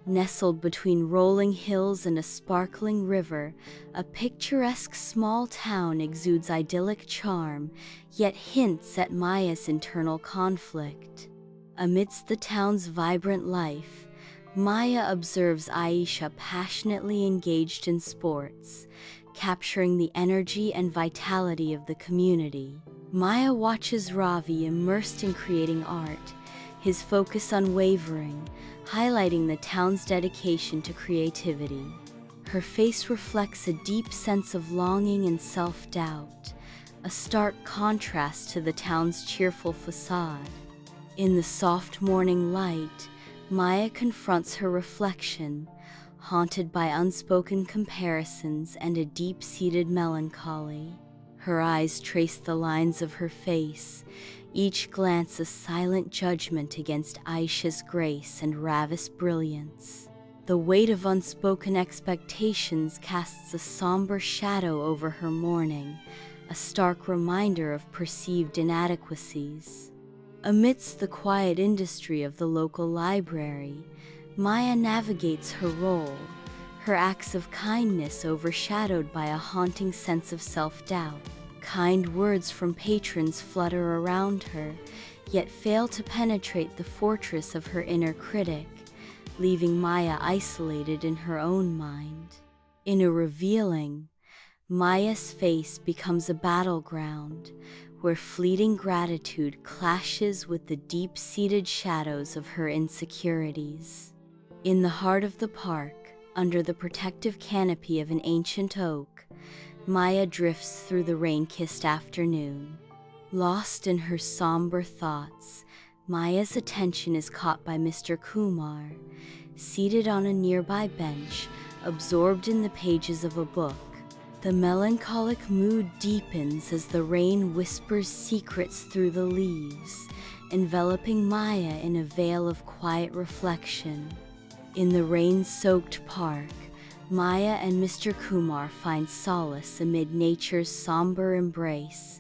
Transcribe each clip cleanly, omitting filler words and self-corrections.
Nestled between rolling hills and a sparkling river, a picturesque small town exudes idyllic charm, yet hints at Maya's internal conflict. Amidst the town's vibrant life, Maya observes Aisha passionately engaged in sports, capturing the energy and vitality of the community. Maya watches Ravi immersed in creating art, his focus unwavering, highlighting the town's dedication to creativity. Her face reflects a deep sense of longing and self-doubt, a stark contrast to the town's cheerful facade. In the soft morning light, Maya confronts her reflection, haunted by unspoken comparisons and a deep-seated melancholy. Her eyes trace the lines of her face, each glance a silent judgment against Aisha's grace and ravished brilliance. The weight of unspoken expectations casts a somber shadow over her mourning, a stark reminder of perceived inadequacies. Amidst the quiet industry of the local library, Maya navigates her role, her acts of kindness overshadowed by a haunting sense of self-doubt. Kind words from patrons flutter around her, yet fail to penetrate the fortress of her inner critic, leaving Maya isolated in her own mind. In a revealing, Maya's face becomes a battleground, where fleeting gratitude clashes with the deep-seated shadows of her insecurities. In the heart of the park, under the protective canopy of an ancient oak, Maya drifts through the rain-kissed afternoon. Lost in her somber thoughts, Maya's attention is caught by Mr. Kumar, seated on a nearby bench, absorbed in the pages of a book. The melancholic mood deepens as the rain whispers secrets through the leaves, enveloping Maya in a veil of quiet reflection. In the rain-soaked park, Maya and Mr. Kumar find solace amid nature's somber embrace,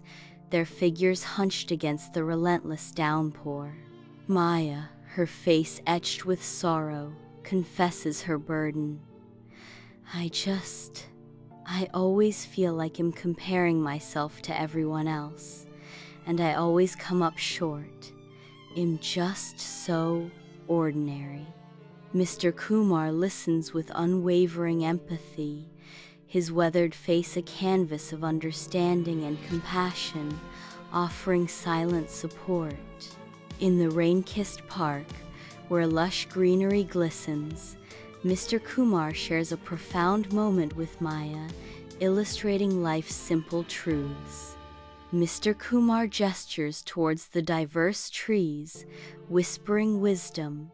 their figures hunched against the relentless downpour. Maya, her face etched with sorrow, confesses her burden. I always feel like I'm comparing myself to everyone else, and I always come up short. I'm just so ordinary. Mr. Kumar listens with unwavering empathy, his weathered face a canvas of understanding and compassion, offering silent support. In the rain-kissed park, where lush greenery glistens, Mr. Kumar shares a profound moment with Maya, illustrating life's simple truths. Mr. Kumar gestures towards the diverse trees, whispering wisdom.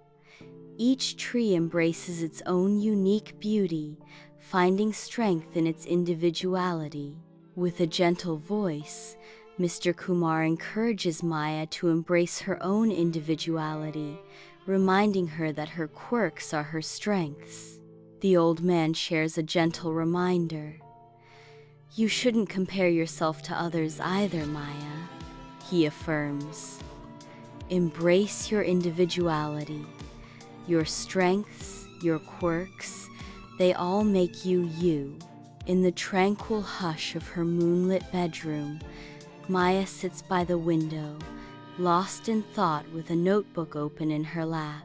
Each tree embraces its own unique beauty, finding strength in its individuality. With a gentle voice, Mr. Kumar encourages Maya to embrace her own individuality, reminding her that her quirks are her strengths. The old man shares a gentle reminder. You shouldn't compare yourself to others either, Maya, he affirms. Embrace your individuality. Your strengths, your quirks, they all make you you. In the tranquil hush of her moonlit bedroom, Maya sits by the window, lost in thought with a notebook open in her lap.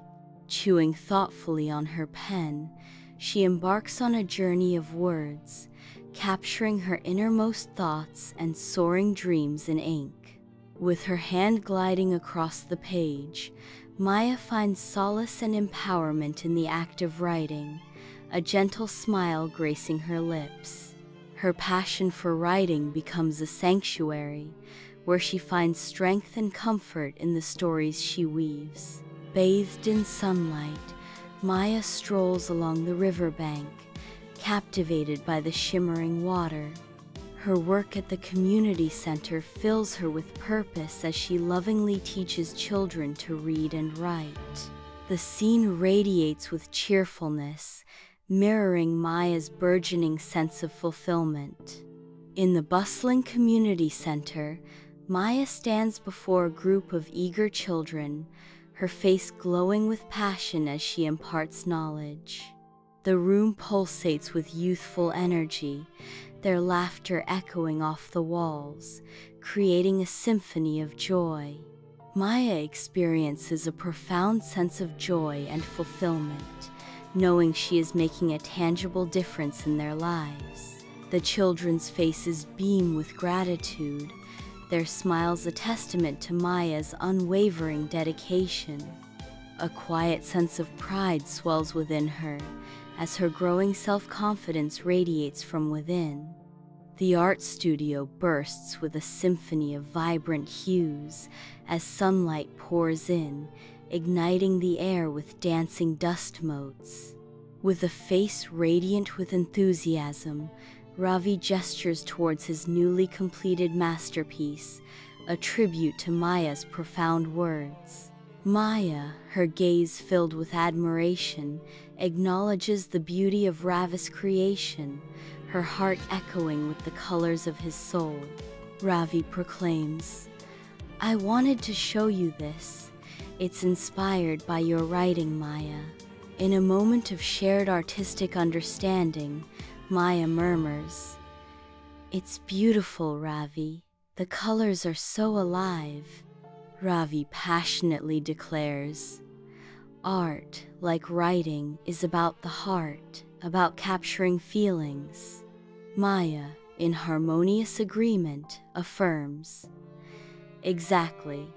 Chewing thoughtfully on her pen, she embarks on a journey of words, capturing her innermost thoughts and soaring dreams in ink. With her hand gliding across the page, Maya finds solace and empowerment in the act of writing, a gentle smile gracing her lips. Her passion for writing becomes a sanctuary, where she finds strength and comfort in the stories she weaves. Bathed in sunlight, Maya strolls along the riverbank, captivated by the shimmering water. Her work at the community center fills her with purpose as she lovingly teaches children to read and write. The scene radiates with cheerfulness, mirroring Maya's burgeoning sense of fulfillment. In the bustling community center, Maya stands before a group of eager children, her face glowing with passion as she imparts knowledge. The room pulsates with youthful energy, their laughter echoing off the walls, creating a symphony of joy. Maya experiences a profound sense of joy and fulfillment, knowing she is making a tangible difference in their lives. The children's faces beam with gratitude, their smiles a testament to Maya's unwavering dedication. A quiet sense of pride swells within her, as her growing self-confidence radiates from within. The art studio bursts with a symphony of vibrant hues as sunlight pours in, igniting the air with dancing dust motes. With a face radiant with enthusiasm, Ravi gestures towards his newly completed masterpiece, a tribute to Maya's profound words. Maya, her gaze filled with admiration, acknowledges the beauty of Ravi's creation, her heart echoing with the colors of his soul. Ravi proclaims, "I wanted to show you this. It's inspired by your writing, Maya." In a moment of shared artistic understanding, Maya murmurs, "It's beautiful, Ravi. The colors are so alive." Ravi passionately declares, "Art, like writing, is about the heart, about capturing feelings." Maya, in harmonious agreement, affirms, "Exactly.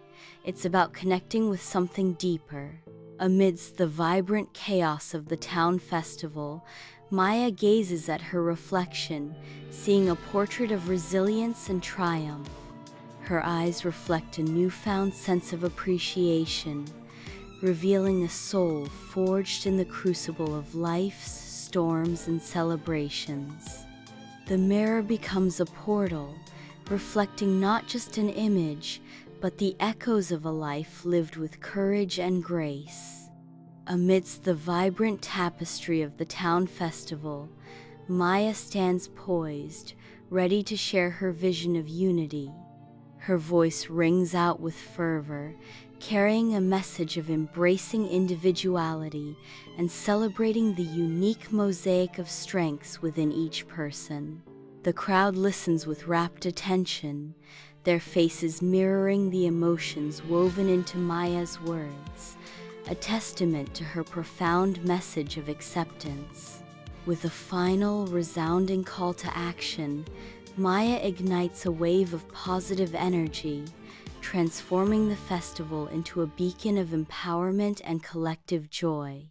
It's about connecting with something deeper." Amidst the vibrant chaos of the town festival, Maya gazes at her reflection, seeing a portrait of resilience and triumph. Her eyes reflect a newfound sense of appreciation, revealing a soul forged in the crucible of life's storms and celebrations. The mirror becomes a portal, reflecting not just an image, but the echoes of a life lived with courage and grace. Amidst the vibrant tapestry of the town festival, Maya stands poised, ready to share her vision of unity. Her voice rings out with fervor, carrying a message of embracing individuality and celebrating the unique mosaic of strengths within each person. The crowd listens with rapt attention, their faces mirroring the emotions woven into Maya's words, a testament to her profound message of acceptance. With a final, resounding call to action, Maya ignites a wave of positive energy, transforming the festival into a beacon of empowerment and collective joy.